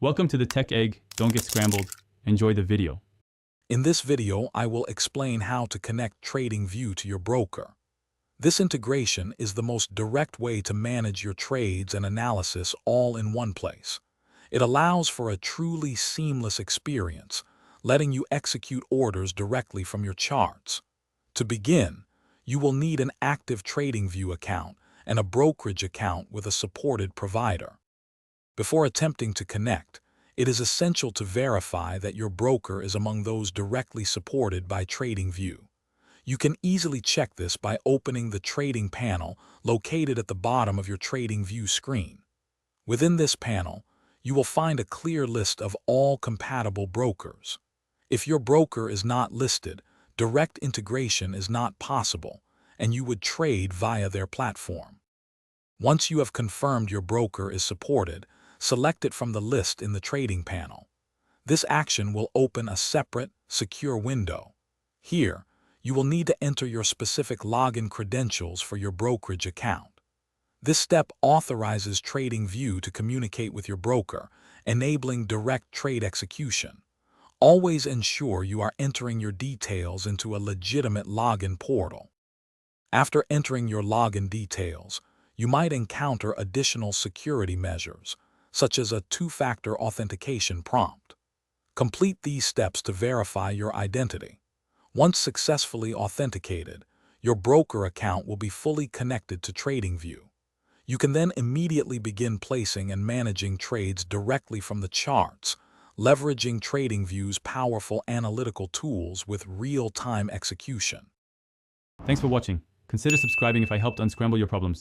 Welcome to the Tech Egg. Don't get scrambled. Enjoy the video. In this video, I will explain how to connect TradingView to your broker. This integration is the most direct way to manage your trades and analysis all in one place. It allows for a truly seamless experience, letting you execute orders directly from your charts. To begin, you will need an active TradingView account and a brokerage account with a supported provider. Before attempting to connect, it is essential to verify that your broker is among those directly supported by TradingView. You can easily check this by opening the trading panel located at the bottom of your TradingView screen. Within this panel, you will find a clear list of all compatible brokers. If your broker is not listed, direct integration is not possible, and you would trade via their platform. Once you have confirmed your broker is supported, select it from the list in the trading panel. This action will open a separate, secure window. Here, you will need to enter your specific login credentials for your brokerage account. This step authorizes TradingView to communicate with your broker, enabling direct trade execution. Always ensure you are entering your details into a legitimate login portal. After entering your login details, you might encounter additional security measures, such as a two-factor authentication prompt. Complete these steps to verify your identity. Once successfully authenticated, your broker account will be fully connected to TradingView. You can then immediately begin placing and managing trades directly from the charts, leveraging TradingView's powerful analytical tools with real-time execution. Thanks for watching. Consider subscribing if I helped unscramble your problems.